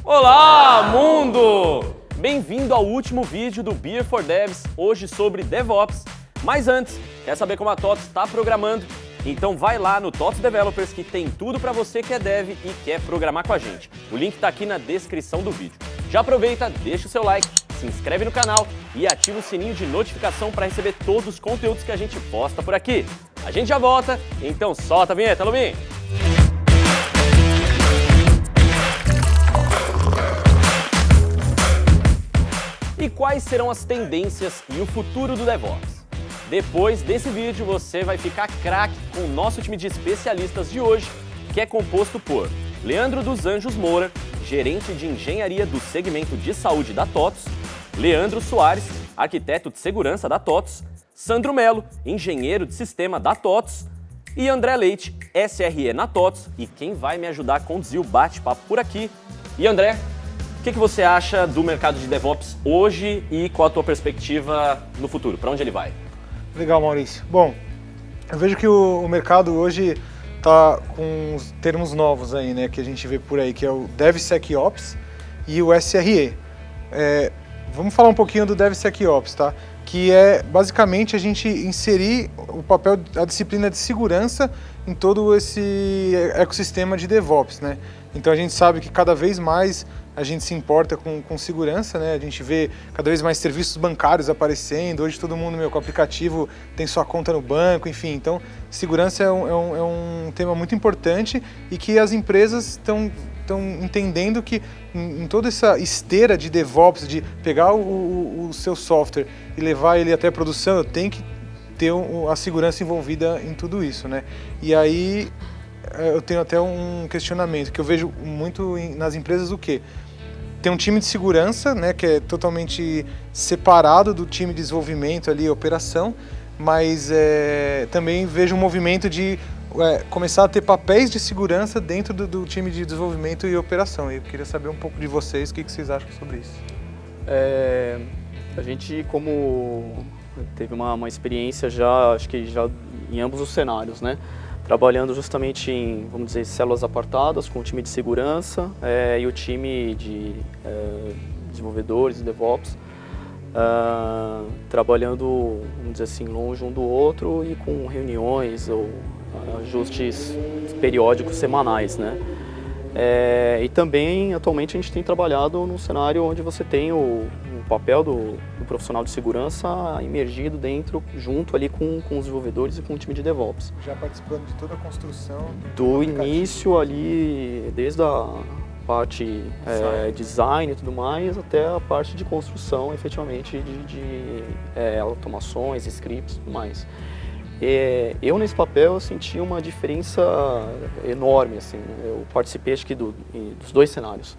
Olá, mundo! Bem-vindo ao último vídeo do Beer for Devs, hoje sobre DevOps. Mas antes, quer saber como a TOTOS está programando? Então vai lá no TOTOS Developers que tem tudo para você que é dev e quer programar com a gente. O link está aqui na descrição do vídeo. Já aproveita, deixa o seu like, se inscreve no canal e ativa o sininho de notificação para receber todos os conteúdos que a gente posta por aqui. A gente já volta, então solta a vinheta, Lubin! E quais serão as tendências e o futuro do DevOps? Depois desse vídeo você vai ficar craque com o nosso time de especialistas de hoje, que é composto por Leandro dos Anjos Moura, gerente de engenharia do segmento de saúde da TOTOS, Leandro Soares, arquiteto de segurança da TOTOS, Sandro Melo, engenheiro de sistema da TOTOS e André Leite, SRE na TOTOS, e quem vai me ajudar a conduzir o bate-papo por aqui. E André, o que você acha do mercado de DevOps hoje e qual a tua perspectiva no futuro? Para onde ele vai? Legal, Maurício. Bom, eu vejo que o mercado hoje está com uns termos novos aí, né, que a gente vê por aí, que é o DevSecOps e o SRE. Vamos falar um pouquinho do DevSecOps, tá? Que é basicamente a gente inserir o papel, a disciplina de segurança em todo esse ecossistema de DevOps, né? Então a gente sabe que cada vez mais a gente se importa com segurança, né? A gente vê cada vez mais serviços bancários aparecendo, hoje todo mundo com o aplicativo tem sua conta no banco, enfim. Então segurança é um tema muito importante e que as empresas estão entendendo que em toda essa esteira de DevOps, de pegar o seu software e levar ele até a produção, eu tenho que ter a segurança envolvida em tudo isso, né? E aí eu tenho até um questionamento que eu vejo muito nas empresas, o quê? Tem um time de segurança, né, que é totalmente separado do time de desenvolvimento ali, operação, mas também vejo um movimento de começar a ter papéis de segurança dentro do time de desenvolvimento e operação. Eu queria saber um pouco de vocês, o que vocês acham sobre isso? A gente, como teve uma experiência já, acho que já em ambos os cenários, né? Trabalhando justamente em, vamos dizer, células apartadas com o time de segurança e o time de desenvolvedores e DevOps, trabalhando, vamos dizer assim, longe um do outro e com reuniões ou ajustes periódicos semanais, né? E também, atualmente, a gente tem trabalhado num cenário onde você tem o papel do profissional de segurança imergido dentro, junto ali com os desenvolvedores e com o time de DevOps. Já participando de toda a construção? Do início ali, desde a parte design e tudo mais, até a parte de construção, efetivamente, de automações, scripts e tudo mais. Eu, nesse papel, eu senti uma diferença enorme, assim. Eu participei, acho que, dos dois cenários.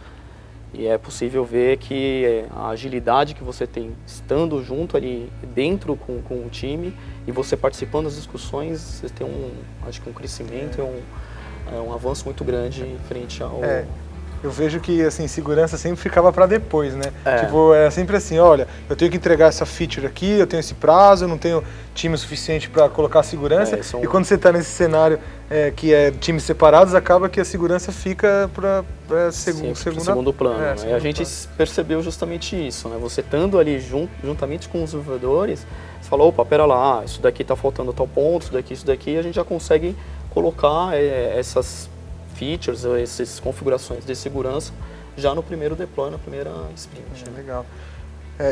E é possível ver que a agilidade que você tem estando junto ali dentro com o time e você participando das discussões, você tem acho que um crescimento, um avanço muito grande frente ao... Eu vejo que, assim, segurança sempre ficava para depois, né? Tipo, era sempre assim, olha, eu tenho que entregar essa feature aqui, eu tenho esse prazo, eu não tenho time suficiente para colocar segurança. E quando você está nesse cenário que é times separados, acaba que a segurança fica para segundo plano. A gente percebeu justamente isso, né? Você estando ali juntamente com os desenvolvedores, você falou, opa, pera lá, isso daqui está faltando tal ponto, isso daqui, a gente já consegue colocar essas features, essas configurações de segurança já no primeiro deploy, na primeira sprint. Legal.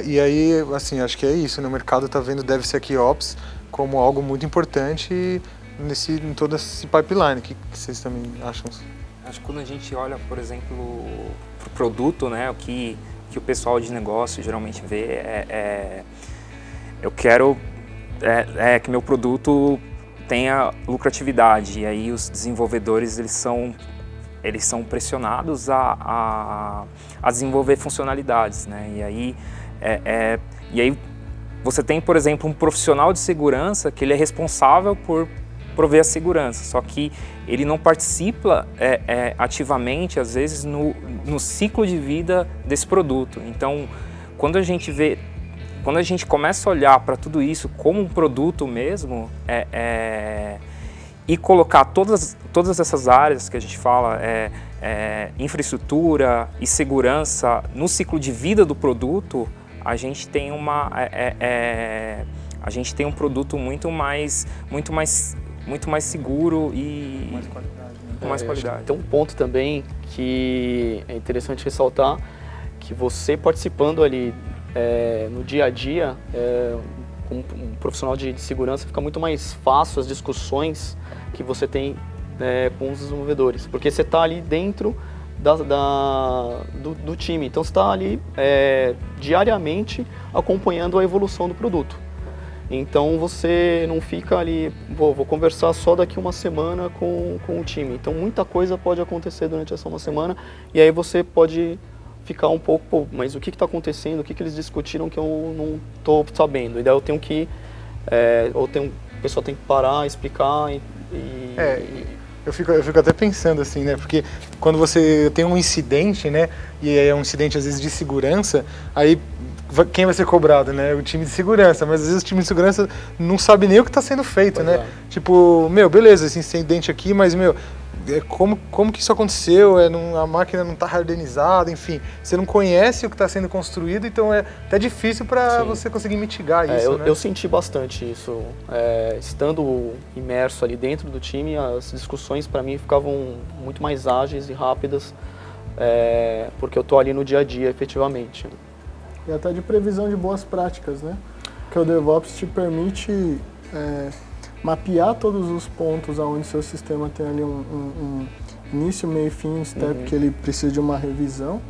E aí, assim, acho que é isso, né? O mercado está vendo DevSecOps como algo muito importante em todo esse pipeline. O que vocês também acham? Acho que quando a gente olha, por exemplo, para o produto, né, o que o pessoal de negócio geralmente vê eu quero que meu produto tenha lucratividade, e aí os desenvolvedores eles são pressionados a desenvolver funcionalidades, né? E aí você tem, por exemplo, um profissional de segurança que ele é responsável por prover a segurança, só que ele não participa ativamente, às vezes, no ciclo de vida desse produto. Então, quando a gente começa a olhar para tudo isso como um produto mesmo, e colocar todas essas áreas que a gente fala, infraestrutura e segurança no ciclo de vida do produto, a gente tem um produto muito mais seguro e Mais qualidade, né? com mais qualidade. Tem um ponto também que é interessante ressaltar, que você participando ali no dia a dia, como um profissional de segurança, fica muito mais fácil as discussões que você tem com os desenvolvedores, porque você está ali dentro do time, então você está ali diariamente acompanhando a evolução do produto. Então você não fica ali, vou conversar só daqui uma semana com o time. Então muita coisa pode acontecer durante essa uma semana e aí você pode ficar um pouco, pô, mas o que está acontecendo, o que eles discutiram que eu não estou sabendo. E daí eu tenho que, o pessoal tem que parar, explicar Eu fico até pensando assim, né? Porque quando você tem um incidente, né? E é um incidente às vezes de segurança, aí quem vai ser cobrado, né? O time de segurança, mas às vezes o time de segurança não sabe nem o que está sendo feito, né? Tipo, beleza, esse incidente aqui, mas, como que isso aconteceu? A máquina não está hardenizada, enfim. Você não conhece o que está sendo construído, então é até difícil para você conseguir mitigar isso, né? Eu senti bastante isso. Estando imerso ali dentro do time, as discussões para mim ficavam muito mais ágeis e rápidas, porque eu estou ali no dia a dia, efetivamente. E até de previsão de boas práticas, né? Porque o DevOps te permite mapear todos os pontos onde seu sistema tem ali um início, meio e fim, step que ele precisa de uma revisão.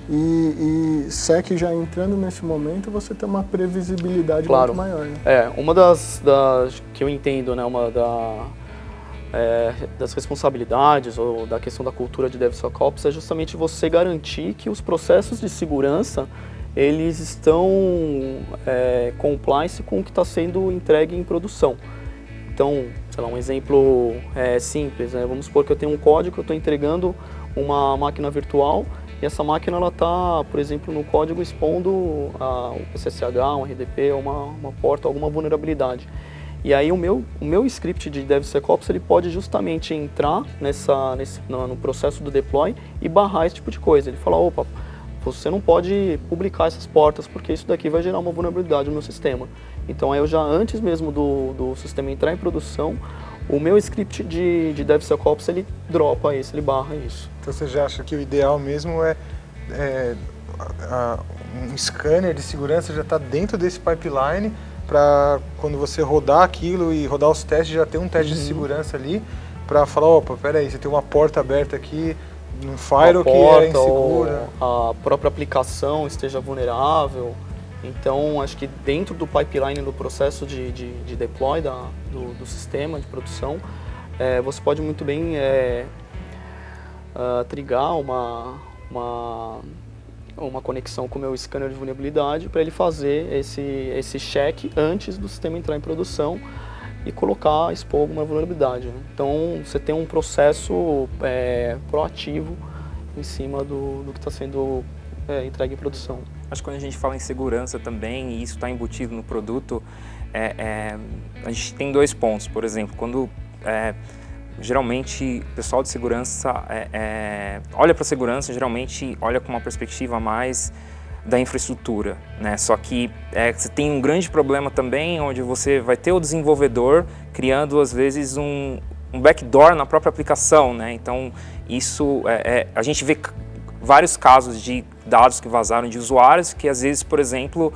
E SEC já entrando nesse momento, você tem uma previsibilidade muito maior, né? Uma das que eu entendo, né? Uma das responsabilidades ou da questão da cultura de DevSecOps é justamente você garantir que os processos de segurança eles estão compliance com o que está sendo entregue em produção. Então, sei lá, um exemplo simples, né? Vamos supor que eu tenho um código que eu estou entregando uma máquina virtual e essa máquina está, por exemplo, no código expondo um SSH, um RDP, uma porta, alguma vulnerabilidade. E aí o meu script de DevSecOps ele pode justamente entrar no processo do deploy e barrar esse tipo de coisa. Ele fala, opa, você não pode publicar essas portas porque isso daqui vai gerar uma vulnerabilidade no meu sistema. Então aí eu já, antes mesmo do sistema entrar em produção, o meu script de DevSecOps ele dropa isso, ele barra isso. Então você já acha que o ideal mesmo um scanner de segurança já está dentro desse pipeline para quando você rodar aquilo e rodar os testes, já ter um teste de segurança ali para falar, opa, peraí, você tem uma porta aberta aqui, no firewall que é insegura. A própria aplicação esteja vulnerável. Então, acho que dentro do pipeline, do processo de deploy do sistema de produção, você pode muito bem trigar uma conexão com o meu scanner de vulnerabilidade para ele fazer esse check antes do sistema entrar em produção e expor alguma vulnerabilidade, né? Então, você tem um processo proativo em cima do que está sendo entregue em produção. Acho que quando a gente fala em segurança também, e isso está embutido no produto, a gente tem dois pontos. Por exemplo, quando geralmente o pessoal de segurança olha para a segurança, geralmente olha com uma perspectiva mais da infraestrutura, né? Só que você tem um grande problema também, onde você vai ter o desenvolvedor criando às vezes um backdoor na própria aplicação, né? Então isso a gente vê vários casos de dados que vazaram de usuários que às vezes, por exemplo,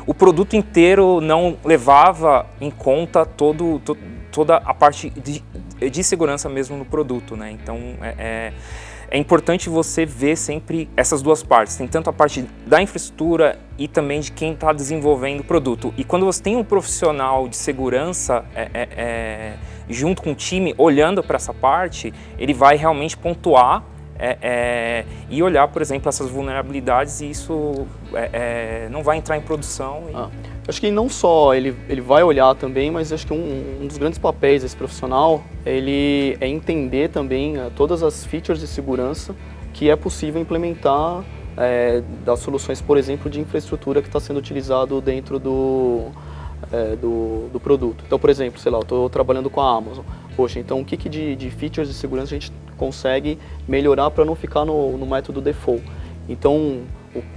o produto inteiro não levava em conta toda a parte de segurança mesmo no produto, né? Então é importante você ver sempre essas duas partes. Tem tanto a parte da infraestrutura e também de quem está desenvolvendo o produto. E quando você tem um profissional de segurança junto com o time, olhando para essa parte, ele vai realmente pontuar e olhar, por exemplo, essas vulnerabilidades e isso não vai entrar em produção. Acho que não só ele vai olhar também, mas acho que um dos grandes papéis desse profissional ele é entender também todas as features de segurança que é possível implementar das soluções, por exemplo, de infraestrutura que está sendo utilizado dentro do produto. Então, por exemplo, sei lá, eu estou trabalhando com a Amazon. Poxa, então o que de features de segurança a gente consegue melhorar para não ficar no método default? Então,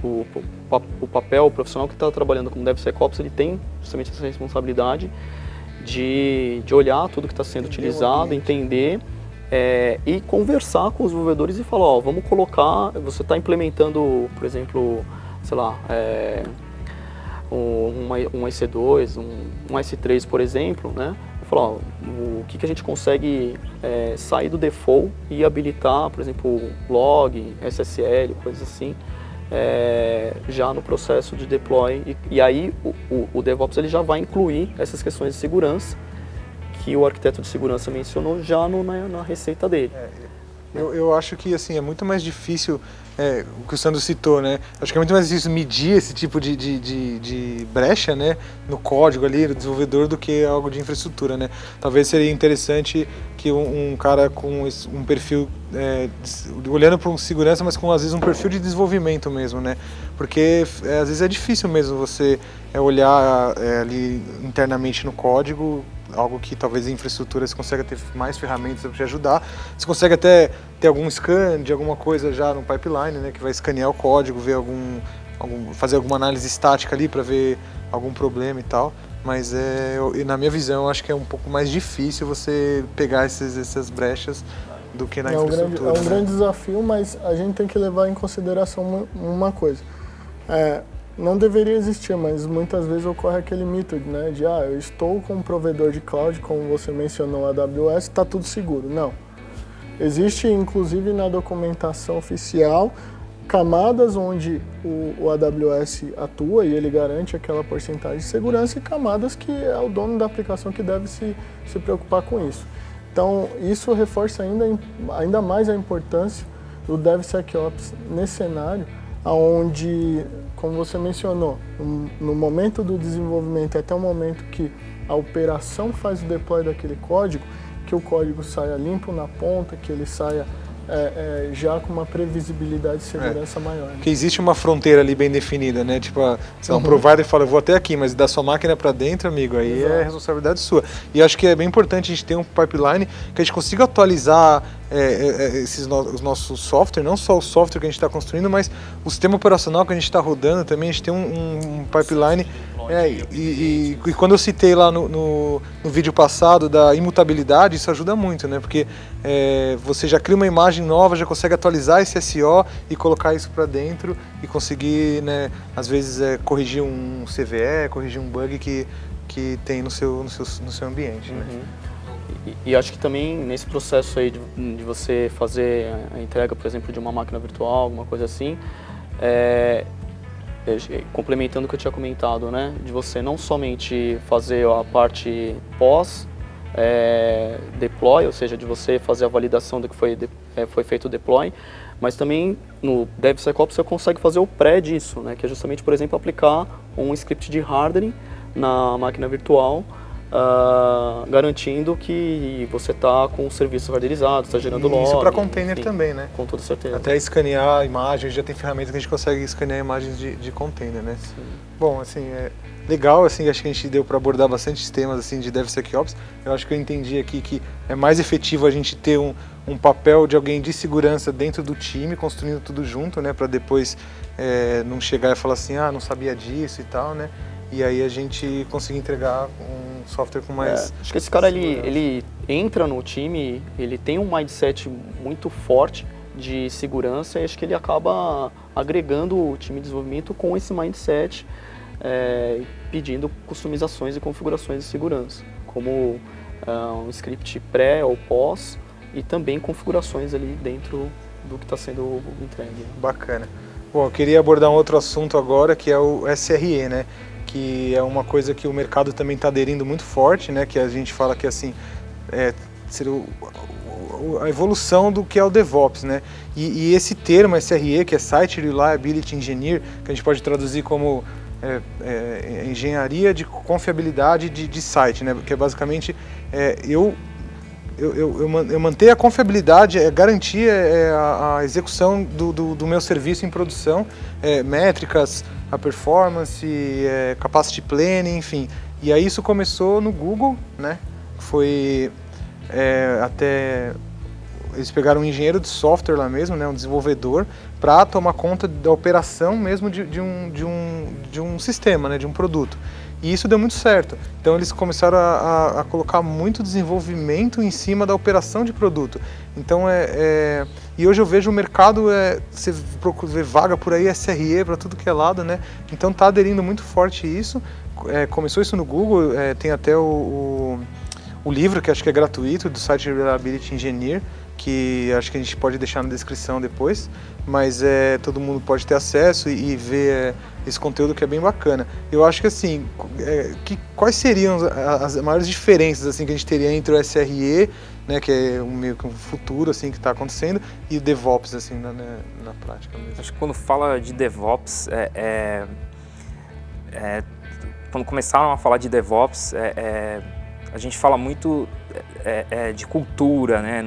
o papel, o profissional que está trabalhando como DevSecOps, ele tem justamente essa responsabilidade de olhar tudo que está sendo utilizado, entender e conversar com os desenvolvedores e falar, ó, vamos colocar, você está implementando, por exemplo, sei lá, um EC2, um S3, por exemplo, né? Falar, ó, o que a gente consegue sair do default e habilitar, por exemplo, log, SSL, coisas assim, já no processo de deploy. E aí o DevOps ele já vai incluir essas questões de segurança que o arquiteto de segurança mencionou já na receita dele. Eu acho que assim, é muito mais difícil, o que o Sandro citou, né? Acho que é muito mais difícil medir esse tipo de brecha, né, no código ali, do desenvolvedor, do que algo de infraestrutura, né? Talvez seria interessante que um cara com um perfil, olhando para um segurança, mas com às vezes um perfil de desenvolvimento mesmo, né? Porque às vezes é difícil mesmo você olhar ali internamente no código, algo que talvez em infraestrutura você consiga ter mais ferramentas para te ajudar. Você consegue até ter algum scan de alguma coisa já no pipeline, né, que vai escanear o código, ver fazer alguma análise estática ali para ver algum problema e tal. Mas na minha visão, eu acho que é um pouco mais difícil você pegar essas brechas do que na infraestrutura. É um grande desafio, mas a gente tem que levar em consideração uma coisa. Não deveria existir, mas muitas vezes ocorre aquele mito, né, de eu estou com um provedor de cloud, como você mencionou, a AWS, está tudo seguro. Não. Existe, inclusive, na documentação oficial, camadas onde o AWS atua e ele garante aquela porcentagem de segurança e camadas que é o dono da aplicação que deve se preocupar com isso. Então, isso reforça ainda mais a importância do DevSecOps nesse cenário, onde, como você mencionou, no momento do desenvolvimento até o momento que a operação faz o deploy daquele código, que o código saia limpo na ponta, que ele saia já com uma previsibilidade de segurança maior. Né? Porque existe uma fronteira ali bem definida, né? Tipo, um provider fala, eu vou até aqui, mas da sua máquina para dentro, amigo, aí é responsabilidade sua. E acho que é bem importante a gente ter um pipeline que a gente consiga atualizar os nossos software, não só o software que a gente está construindo, mas o sistema operacional que a gente está rodando também, a gente tem um pipeline. E quando eu citei lá no vídeo passado da imutabilidade, isso ajuda muito, né? Porque você já cria uma imagem nova, já consegue atualizar esse SO e colocar isso para dentro e conseguir, né, às vezes corrigir um CVE, corrigir um bug que tem no seu ambiente, né? E acho que também nesse processo aí de você fazer a entrega, por exemplo, de uma máquina virtual, alguma coisa assim, complementando o que eu tinha comentado, né, de você não somente fazer a parte pós deploy, ou seja, de você fazer a validação do que foi feito o deploy, mas também no DevSecOps você consegue fazer o pré disso, né, que é justamente, por exemplo, aplicar um script de hardening na máquina virtual, garantindo que você está com o serviço hardenizado, está gerando log. Isso para container também, né? Com toda certeza. Até escanear imagens, já tem ferramentas que a gente consegue escanear imagens de container, né? Sim. Bom, assim, legal, assim, acho que a gente deu para abordar bastante temas assim, de DevSecOps. Eu acho que eu entendi aqui que é mais efetivo a gente ter um papel de alguém de segurança dentro do time, construindo tudo junto, né? Para depois não chegar e falar assim, não sabia disso e tal, né? E aí a gente conseguir entregar um software com mais... Acho que esse cara, ele entra no time, ele tem um mindset muito forte de segurança e acho que ele acaba agregando o time de desenvolvimento com esse mindset, pedindo customizações e configurações de segurança, como um script pré ou pós e também configurações ali dentro do que está sendo entregue. Bacana. Bom, eu queria abordar um outro assunto agora, que é o SRE, né? Que é uma coisa que o mercado também está aderindo muito forte, né? Que a gente fala que assim, seria a evolução do que é o DevOps, né? E esse termo SRE, que é Site Reliability Engineer, que a gente pode traduzir como engenharia de confiabilidade de site, né? Que é basicamente eu manter a confiabilidade, garantir a execução do meu serviço em produção, métricas, a performance, capacity planning, enfim, E aí isso começou no Google, né? Foi até... Eles pegaram um engenheiro de software lá mesmo, né, um desenvolvedor, para tomar conta da operação mesmo de um sistema, né, de um produto. E isso deu muito certo. Então eles começaram a colocar muito desenvolvimento em cima da operação de produto. Então e hoje eu vejo o mercado, você vê vaga por aí, SRE para tudo que é lado, né? Então está aderindo muito forte isso. Começou isso no Google, tem até o livro que acho que é gratuito do site Reliability Engineer, que acho que a gente pode deixar na descrição depois, mas todo mundo pode ter acesso e ver esse conteúdo que é bem bacana. Eu acho que assim, quais seriam as maiores diferenças assim que a gente teria entre o SRE, né, que é meio que um futuro assim que está acontecendo, e o DevOps assim na prática mesmo? Acho que quando fala de DevOps, quando começaram a falar de DevOps, a gente fala muito de cultura, né?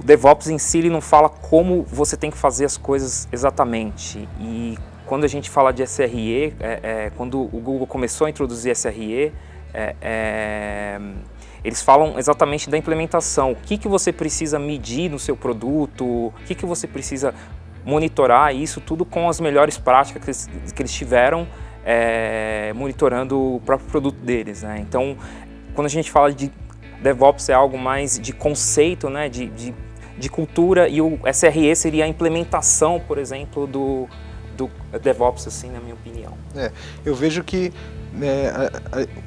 O DevOps em si ele não fala como você tem que fazer as coisas exatamente. E quando a gente fala de SRE, quando o Google começou a introduzir SRE, eles falam exatamente da implementação. O que você precisa medir no seu produto, o que você precisa monitorar, isso tudo com as melhores práticas que eles tiveram monitorando o próprio produto deles, né? Então, quando a gente fala de DevOps é algo mais de conceito, né, de cultura, e o SRE seria a implementação, por exemplo, do DevOps, assim, na minha opinião. Eu vejo que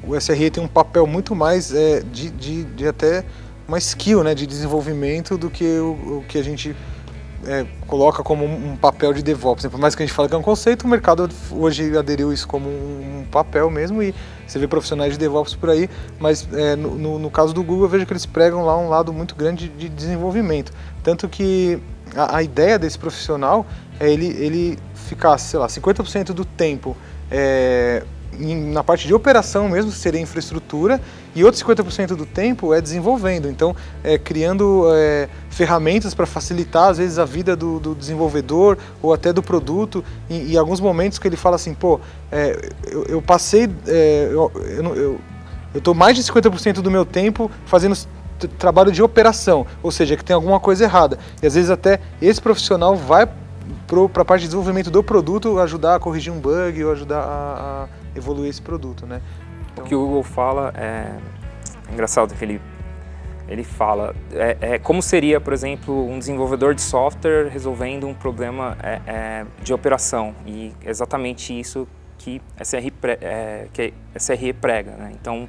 o SRE tem um papel muito mais de até uma skill, né, de desenvolvimento do que o que a gente coloca como um papel de DevOps. Por mais que a gente fale que é um conceito, o mercado hoje aderiu isso como um papel mesmo, e você vê profissionais de DevOps por aí, mas no caso do Google eu vejo que eles pregam lá um lado muito grande de desenvolvimento. Tanto que a ideia desse profissional é ele ficar, sei lá, 50% do tempo na parte de operação mesmo, que seria infraestrutura, e outros 50% do tempo desenvolvendo. Então, criando ferramentas para facilitar, às vezes, a vida do desenvolvedor ou até do produto. E alguns momentos que ele fala assim, pô, eu passei, eu estou mais de 50% do meu tempo fazendo trabalho de operação, ou seja, que tem alguma coisa errada. E às vezes até esse profissional vai para a parte de desenvolvimento do produto ajudar a corrigir um bug ou ajudar a evoluir esse produto, né? Então, o que o Google fala é engraçado que ele fala como seria, por exemplo, um desenvolvedor de software resolvendo um problema de operação, e exatamente isso que SRE prega, né? Então,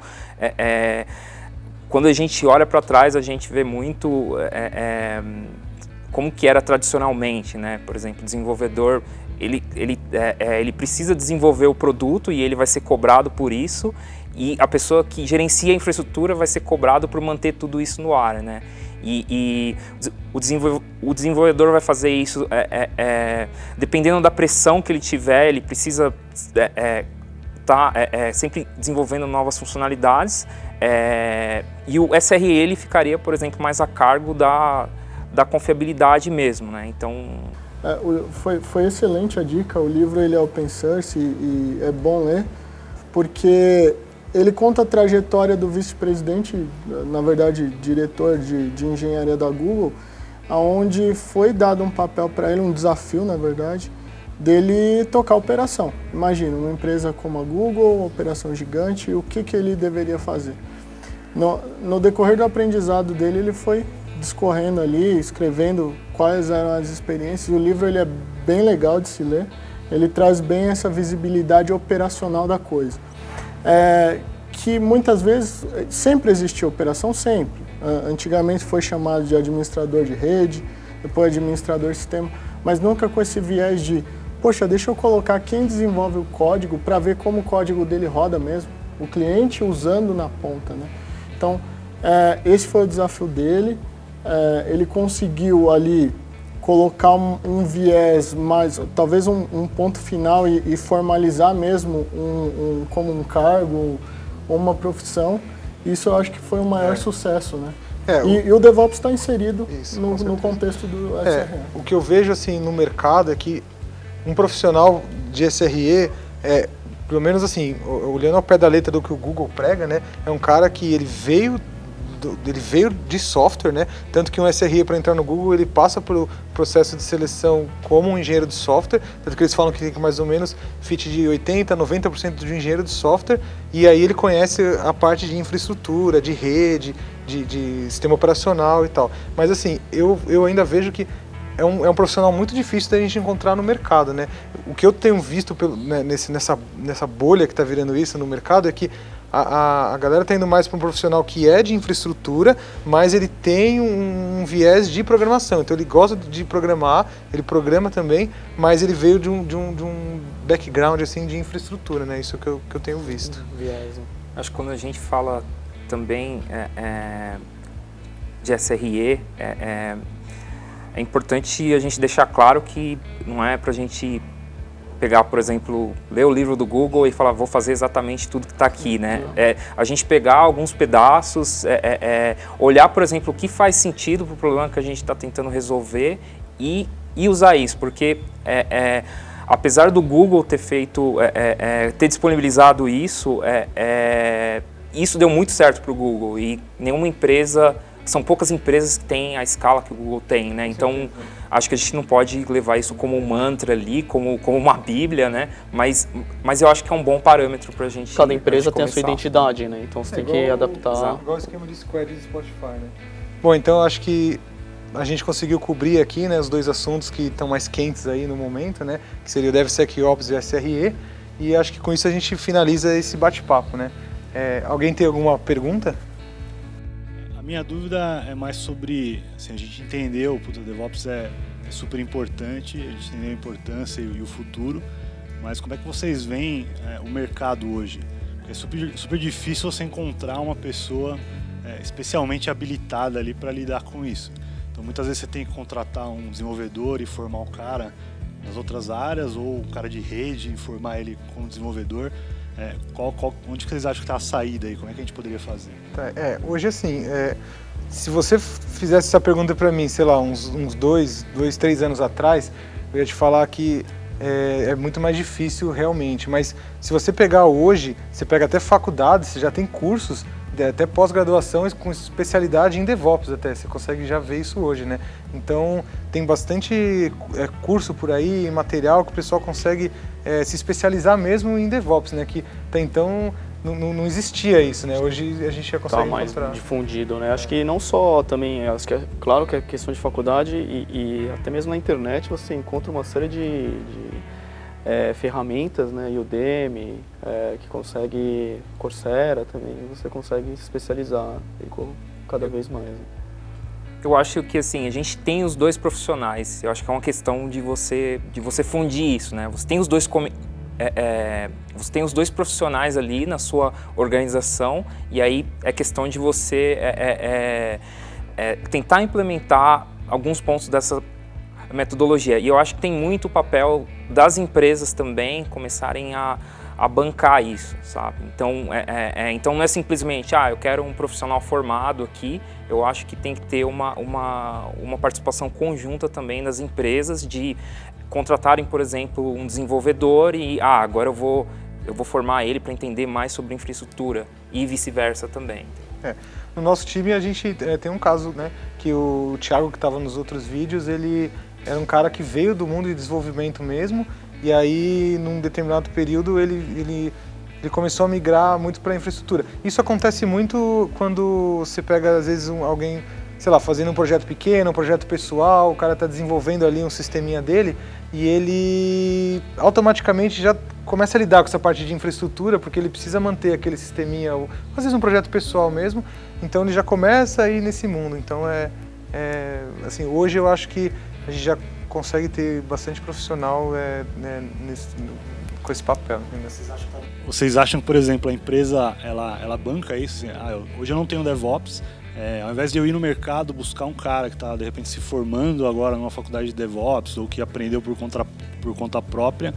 quando a gente olha para trás, a gente vê muito como que era tradicionalmente, né? Por exemplo, o desenvolvedor ele precisa desenvolver o produto e ele vai ser cobrado por isso, e a pessoa que gerencia a infraestrutura vai ser cobrado por manter tudo isso no ar, né? E o desenvolvedor vai fazer isso dependendo da pressão que ele tiver, ele precisa estar sempre desenvolvendo novas funcionalidades, e o SRE ele ficaria, por exemplo, mais a cargo da confiabilidade mesmo, né? Então... Foi excelente a dica. O livro ele é open source e é bom ler, porque ele conta a trajetória do vice-presidente, na verdade, diretor de engenharia da Google, onde foi dado um papel para ele, um desafio, na verdade, dele tocar a operação. Imagina, uma empresa como a Google, uma operação gigante, o que ele deveria fazer? No decorrer do aprendizado dele, ele foi discorrendo ali, escrevendo quais eram as experiências. O livro ele é bem legal de se ler, ele traz bem essa visibilidade operacional da coisa. Que muitas vezes, sempre existiu operação, sempre. Antigamente foi chamado de administrador de rede, depois administrador de sistema, mas nunca com esse viés de, poxa, deixa eu colocar quem desenvolve o código para ver como o código dele roda mesmo, o cliente usando na ponta, né? Então, esse foi o desafio dele. Ele conseguiu ali colocar um viés mais, talvez um ponto final e formalizar mesmo como um cargo ou uma profissão. Isso eu acho que foi o maior sucesso, né? E o DevOps está inserido no contexto do SRE. O que eu vejo assim no mercado é que um profissional de SRE pelo menos assim, olhando ao pé da letra do que o Google prega, né, é um cara que ele veio de software, né? Tanto que um SRE para entrar no Google ele passa pelo processo de seleção como um engenheiro de software, tanto que eles falam que tem mais ou menos fit de 80% a 90% de engenheiro de software, e aí ele conhece a parte de infraestrutura, de rede, de sistema operacional e tal. Mas assim, eu ainda vejo que é um profissional muito difícil da gente encontrar no mercado, né? O que eu tenho visto nessa bolha que está virando isso no mercado é que a galera está indo mais para um profissional que é de infraestrutura, mas ele tem um viés de programação. Então ele gosta de programar, ele programa também, mas ele veio de um background assim, de infraestrutura, né? Isso que eu tenho visto. Viés, né? Acho que quando a gente fala também de SRE, é importante a gente deixar claro que não é para a gente pegar, por exemplo, ler o livro do Google e falar, vou fazer exatamente tudo que está aqui, né? A gente pegar alguns pedaços, olhar, por exemplo, o que faz sentido para o problema que a gente está tentando resolver e usar isso, porque apesar do Google ter feito, ter disponibilizado isso, isso deu muito certo para o Google e nenhuma empresa, são poucas empresas que têm a escala que o Google tem, né? Então, acho que a gente não pode levar isso como um mantra ali, como uma bíblia, né? Mas eu acho que é um bom parâmetro para a gente. Cada empresa tem a sua identidade, né? Então você tem que adaptar. Igual o esquema de Squad e de Spotify, né? Bom, então acho que a gente conseguiu cobrir aqui, né, os dois assuntos que estão mais quentes aí no momento, né? Que seria o DevSecOps e o SRE. E acho que com isso a gente finaliza esse bate-papo, né? Alguém tem alguma pergunta? Minha dúvida é mais sobre, assim, a gente entendeu, o DevOps é super importante, a gente entendeu a importância e o futuro, mas como é que vocês veem o mercado hoje? É super difícil você encontrar uma pessoa especialmente habilitada ali para lidar com isso. Então muitas vezes você tem que contratar um desenvolvedor e formar o cara nas outras áreas, ou um cara de rede e formar ele como desenvolvedor. Onde que vocês acham que está a saída aí? Como é que a gente poderia fazer? Hoje assim, se você fizesse essa pergunta para mim, sei lá, uns 3 anos atrás, eu ia te falar que é muito mais difícil realmente, mas se você pegar hoje, você pega até faculdade, você já tem cursos, até pós-graduação com especialidade em DevOps até, você consegue já ver isso hoje, né? Então tem bastante curso por aí, material que o pessoal consegue se especializar mesmo em DevOps, né? Que até então não existia isso, né? Hoje a gente já consegue mais encontrar. Difundido, né? Acho que não só também, acho que claro que é questão de faculdade e até mesmo na internet você encontra uma série de ferramentas, né? Udemy, que consegue, Coursera também, você consegue se especializar cada vez mais. Eu acho que assim, a gente tem os dois profissionais, eu acho que é uma questão de você fundir isso, né? Você tem os dois você tem os dois profissionais ali na sua organização e aí é questão de você tentar implementar alguns pontos dessa metodologia. E eu acho que tem muito o papel das empresas também começarem a bancar isso, sabe? Então, então não é simplesmente, eu quero um profissional formado aqui. Eu acho que tem que ter uma participação conjunta também das empresas de contratarem, por exemplo, um desenvolvedor e agora eu vou formar ele para entender mais sobre infraestrutura e vice-versa também. No nosso time a gente tem um caso, né, que o Thiago, que estava nos outros vídeos, ele era um cara que veio do mundo de desenvolvimento mesmo, e aí num determinado período ele começou a migrar muito para a infraestrutura. Isso acontece muito quando você pega às vezes alguém, sei lá, fazendo um projeto pequeno, um projeto pessoal, o cara está desenvolvendo ali um sisteminha dele e ele automaticamente já começa a lidar com essa parte de infraestrutura porque ele precisa manter aquele sisteminha, ou às vezes um projeto pessoal mesmo, então ele já começa a ir nesse mundo. Então assim, hoje eu acho que a gente já consegue ter bastante profissional com esse papel. Vocês acham que, por exemplo, a empresa ela banca isso? Assim, hoje eu não tenho DevOps, ao invés de eu ir no mercado buscar um cara que está de repente se formando agora numa faculdade de DevOps ou que aprendeu por conta própria,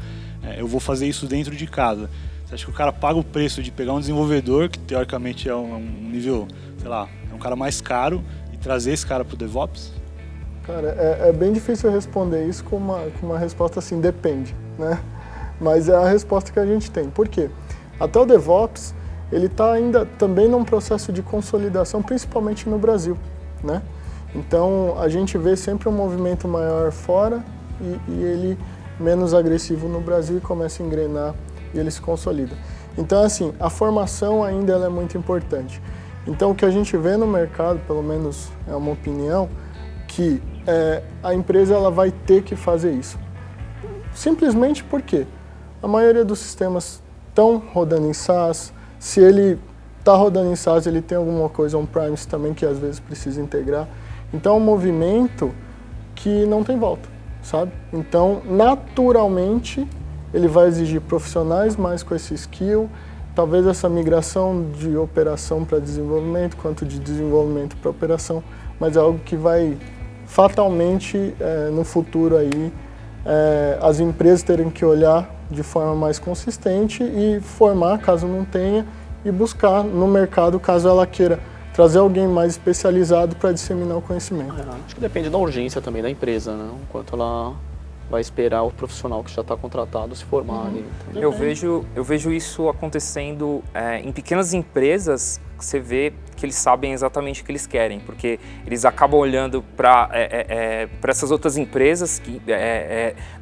eu vou fazer isso dentro de casa. Você acha que o cara paga o preço de pegar um desenvolvedor que teoricamente é um nível, sei lá, é um cara mais caro e trazer esse cara para o DevOps? Cara, é bem difícil responder isso com uma resposta assim, depende, né? mas é a resposta que a gente tem. Por quê? Até o DevOps, ele está ainda também num processo de consolidação, principalmente no Brasil, né? Então, a gente vê sempre um movimento maior fora e ele menos agressivo no Brasil e começa a engrenar e ele se consolida. Então, assim, a formação ainda ela é muito importante. Então, o que a gente vê no mercado, pelo menos é uma opinião, que a empresa ela vai ter que fazer isso. Simplesmente porque a maioria dos sistemas estão rodando em SaaS. Se ele está rodando em SaaS, ele tem alguma coisa on-premise também que às vezes precisa integrar. Então, é um movimento que não tem volta, sabe? Então, naturalmente, ele vai exigir profissionais mais com esse skill, talvez essa migração de operação para desenvolvimento, quanto de desenvolvimento para operação, mas é algo que vai fatalmente, no futuro aí, as empresas terem que olhar de forma mais consistente e formar, caso não tenha, e buscar no mercado, caso ela queira trazer alguém mais especializado para disseminar o conhecimento. Acho que depende da urgência também da empresa, né? O quanto ela vai esperar o profissional que já está contratado se formar ali. Eu vejo isso acontecendo em pequenas empresas, que você vê que eles sabem exatamente o que eles querem, porque eles acabam olhando para essas outras empresas,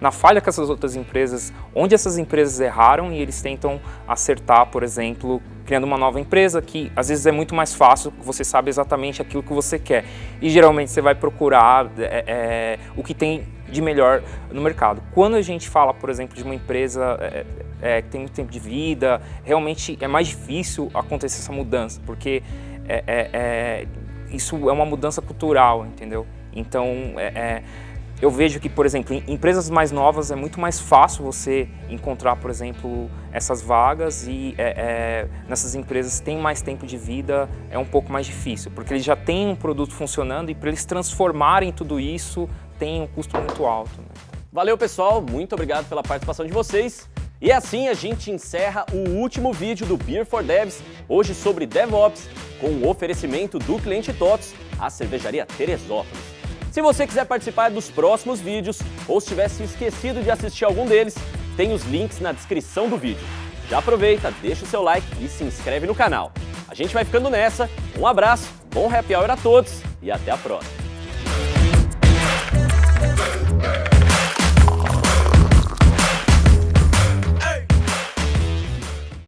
na falha com essas outras empresas, onde essas empresas erraram, e eles tentam acertar, por exemplo, criando uma nova empresa, que às vezes é muito mais fácil, você sabe exatamente aquilo que você quer. E geralmente você vai procurar o que tem de melhor no mercado. Quando a gente fala, por exemplo, de uma empresa que tem muito tempo de vida, realmente é mais difícil acontecer essa mudança, porque isso é uma mudança cultural, entendeu? Então, eu vejo que, por exemplo, em empresas mais novas é muito mais fácil você encontrar, por exemplo, essas vagas, e nessas empresas que têm mais tempo de vida é um pouco mais difícil, porque eles já têm um produto funcionando e para eles transformarem tudo isso tem um custo muito alto, né? Valeu, pessoal, muito obrigado pela participação de vocês. E assim a gente encerra o último vídeo do Beer for Devs, hoje sobre DevOps, com o oferecimento do Cliente TOTS, a cervejaria Teresópolis. Se você quiser participar dos próximos vídeos, ou se tivesse esquecido de assistir algum deles, tem os links na descrição do vídeo. Já aproveita, deixa o seu like e se inscreve no canal. A gente vai ficando nessa, um abraço, bom happy hour a todos e até a próxima.